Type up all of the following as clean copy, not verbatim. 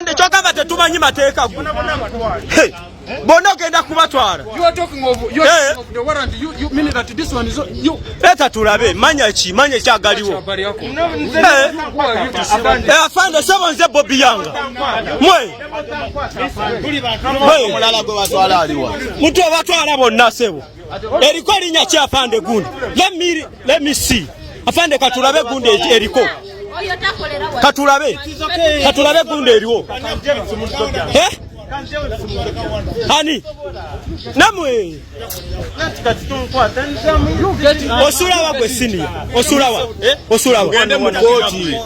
Afande chokamba tetumanyi mateeka gwe. Bona ogenda kubatwala. You are talking of the warrant. You mean that this one is you? Leta tulabe manya kyagaliwo. Afande sebo nze Bobi yanga. Mwe. Mulala gwe batwala aliwa. Mutu abatwala bonna sebo. Eriko linya ki afande gundi. Let me see. Afande katulabe gundi eriko. Katulabe gundi eriwo. Hani namwe osulawa gwe sini osulawa gende mu koti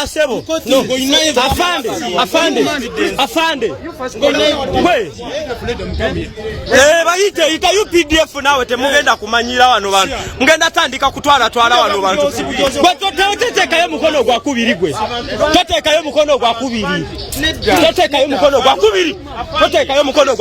sebo no afande gwe bayite ita UPDF nawe temugenda kumanyira wano bantu mugenda tandika kutwala wano bantu gwe toteekayo mukono gwa kubiri gwe toteekayo mukono gwa kubiri Totekayo mukono gwa kubiri. Totekayo mukono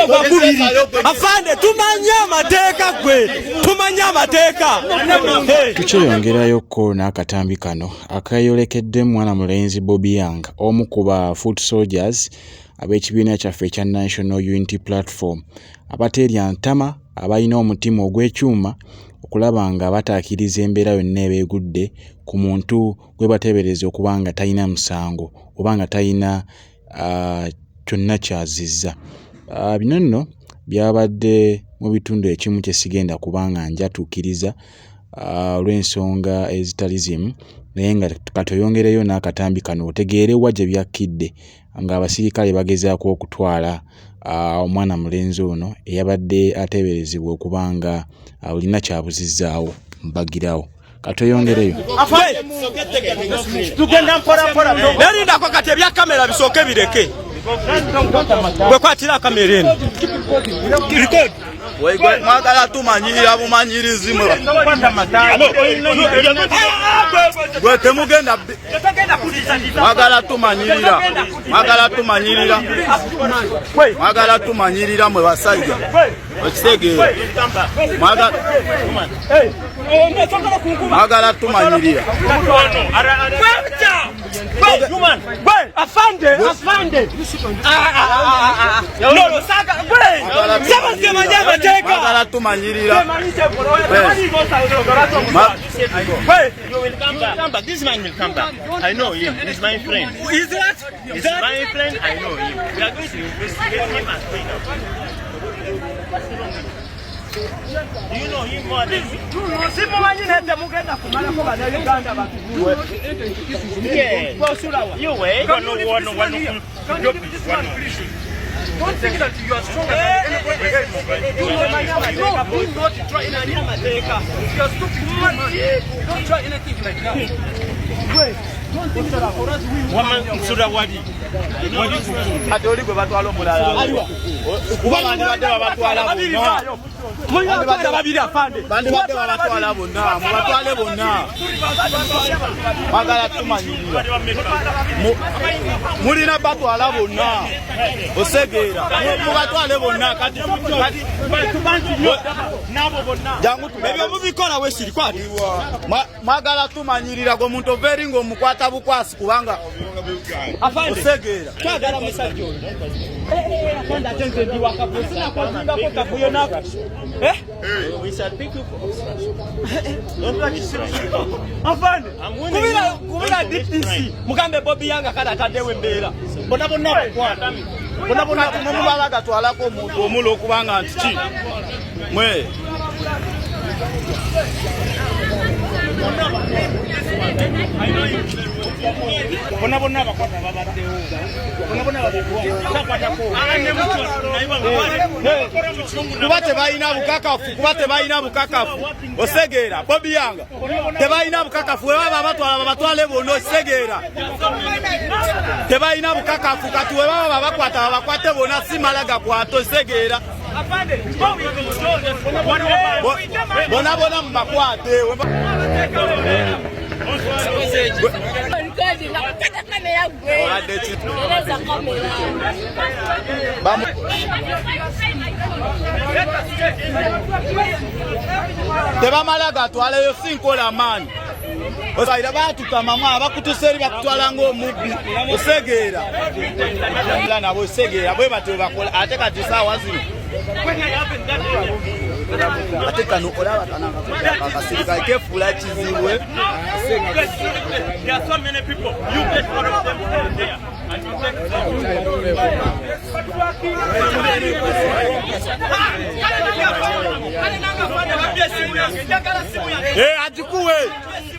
gwa kubiri. Afande tumanya mateeka gwe. Tumanya mateeka. Tukyeyongerayo ko n'akatambi kano akayolekedde mwana mulenzi Bobi Yang omu ku ba foot soldiers ab'ekibiina kyaffe ekya National Unity Platform abateerya ntama abalina omutima ogw'ekyuma okulaba nga bataakiriza embeera yonna ebeegudde ku muntu gwe bateebereza okuba nga talina musango oba nga talina kyonna kyazizza. Bino nno byabadde mu bitundu ekimu kye sigenda kubanga njatuukiriza olw'ensonga ezitali zimu, naye nga katoyongereyo n'akatambi kano otegeere wa gye byakkidde nga abasirikale bagezaako okutwala omwana mulenzi ono eyabadde ateeberezebwa okuba nga olina kyabuzizzaawo mbagirawo. Katoyongereyo. Tugenda mpola. Nerindako kati ebya kamera bisooke bireke. Gwe kwatira kamera eno. Record. Mwagala tumanyirira bumanyirizi mwe. Gwe temugenda. Mwagala tumanyirira mwe basajja. Okitegeera. Mwagala tumanyirira. Afande. No, saga. Mwagala tumanyirira. You will come back. This man will come back. I know him. He's my friend. Is that? He's my friend. I know him. We are going to investigate him and find out. Do you know him more than me? Yeah. You wait. One. Don't think that you are stronger than anybody else. Do not try anything. You are stupid. Don't try anything like that. Wait. Don't think that for us Magala tumanyirira. Mulina batwala bonna. Osegeera. Mubatwale bonna kati nabo bonna. Jangu ebyo mubikola wesiri kwati. Magala tumanyirira go muntu overi ngo mukwata bukwasi kubanga afande osegeera. Twagala musajja ono. Afande atenze ndi wakaposi na kwazinga ko kabuyo nako. We shall pick you for obstruction. Afande. Kubira DPC. Mugambe Bobi Yang kada tadewe mbeera. Bona kwata. Bona mumubalaga twalako omuntu omulo okubanga nti ki. Mwe. Bona abakwata babaddewo. Bona kuba tebalina bukakafu osegeera. Bobi Yang tebalina bukakafu webaba batwale bonna osegeera. Tebalina bukakafu kati webaba bakwate bonna simalaga kwata osegeera. Bona mu makwate. Tebamala gatwaleyo sinkola maanyi. Osaira batukamamu abakutuseri bakutwala ng'omubbi osegeera nabo osegeera bwe batyo bakola ate kati saawa zino ate kano olaba akasirikale kefuula kizibwe.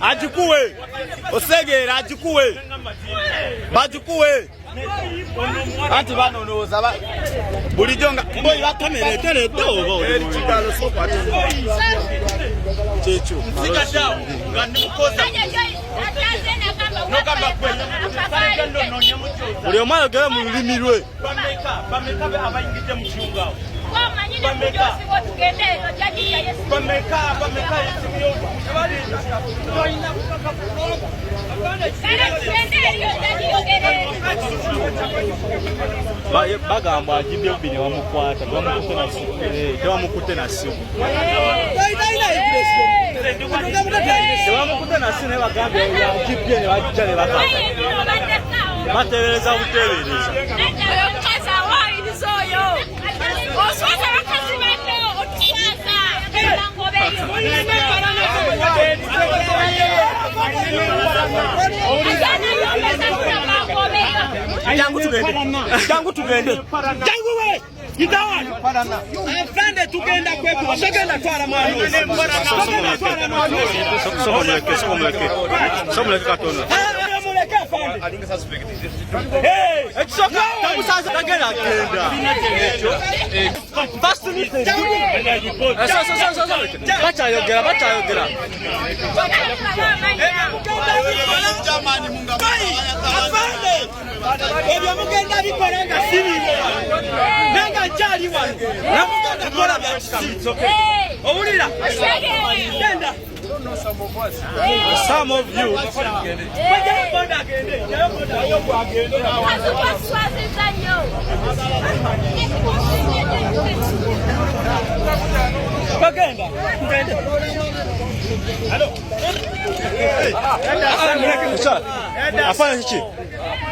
Ajikuwe osegeera ajikuwe bajikuwe anti banonooza bulijjo nga boyi batomereteredde oba eri kigalo sokwate kyekyo buli omu ayogera mu lulimi lwe. Bagamba ajibye bibiri bamukwata tewamukute na simu tewamukute na simu bagambye ajibye ne bajja ne batereeza butereereza jangu tugende jangu we Gitawani afande tugenda kwekuba tugenda twala mwana somuleke katono muleke afande ekisoka tamusaza tagenda agenda fast meeting bachayogera jamani munga afande ebyo mugenda bikola nga sibire nenga chali wano namugenda kola bya kisitsoke owulira genda some of you afanye iki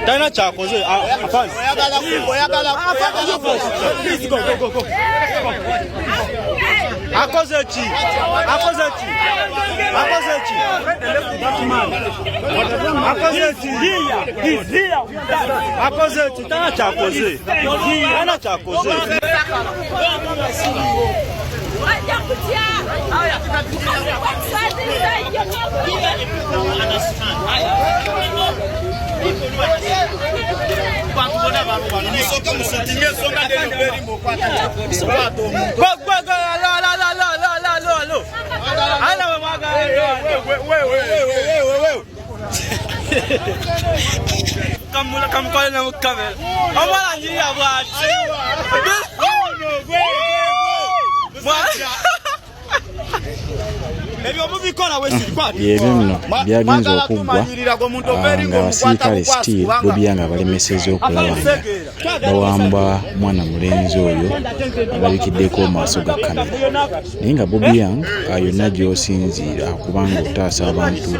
Dana chakoze afanye oyagala Akoze chi tana chakoze kamukole na mukamera omwana nyiya bwati Ebyo byagenze okuggwa ng'abasirikale still Bobi nga balemesezza okulaba nga bawamba mwana mulenzi oyo alabikiddeko maaso ga kamera naye nga Bobi yonna gy'osinziira kubanga otaasa abantu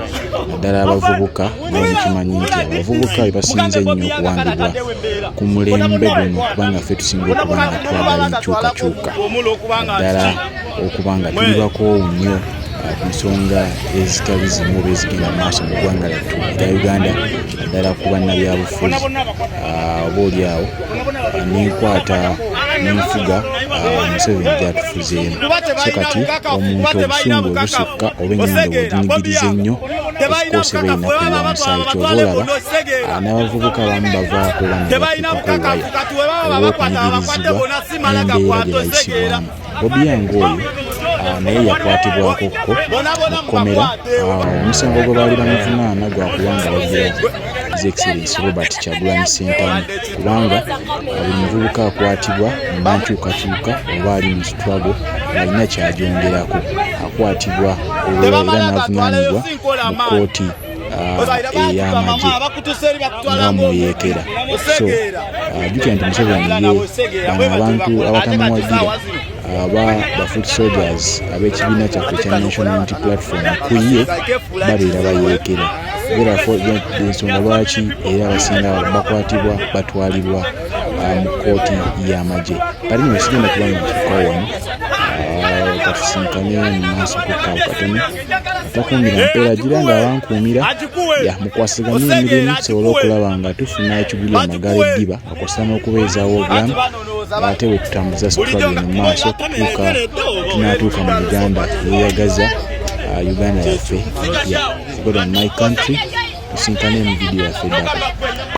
naddala abavubuka naye mukimanyi nti abavubuka bebasinze ennyo okuwambibwa ku mulembe guno kubanga ffe tusinga okuba nga twagala enkyukakyuka naddala okuba nga tulibako nnyo ku nsonga ezitali zimu oba ezigenda mu maaso mu ggwanga lyattu erya Uganda naddala ku bannabyabufuzi obaolyawo n'enkwata n'enfuga Museveni gyatufuzeemu so kati omuntu obusungu obusukka oba ennyanja bw'oginyigiriza ennyo ekikoose beerina kuyiwa musaayi ky'oba olaba n'abavubuka abamu bavaako bannabatuukako ewaya olw'okunyigirizibwa n'embeera gye bayisibwamu Bobi oyo naye yakwatibwako okkomera omusango gwe baali bamuvunaana gwa kubanga wagira His Excellency Robert Kyagulanyi Ssentamu kubanga buli muvubuka akwatibwa mbankyukakyuka oba ali mu struggle alina kyagyongerako akwatibwa era n'avunaanibwa mu kkooti ey'amagye nga muyeekera so jjukira nti Museveni ye bano abantu abatamuwagira ba foot soldiers ab'ekibiina kyaffe ekya National Unity Platform kuye babeera bayerekera era ensonga lwaki era abasinga bakwatibwa batwalibwa mu kooti y'amagye. Kati nno sigenda kuba nga ntuuka wano katusinkane mu maaso kukaawo katono takuumira mpeera gira nga abankuumira mukwasiganye emirimu tusobole okulaba nga tufuna ekigulira amagala eddiba akosa n'okubeezaawo obulamu ate bwe tutambuza sitwalire mu maaso okutuuka tunaatuuka mu Uganda yeeyagaza Uganda yaffe empya. God on my country tusinkane mu vidiyo yaffe ddala.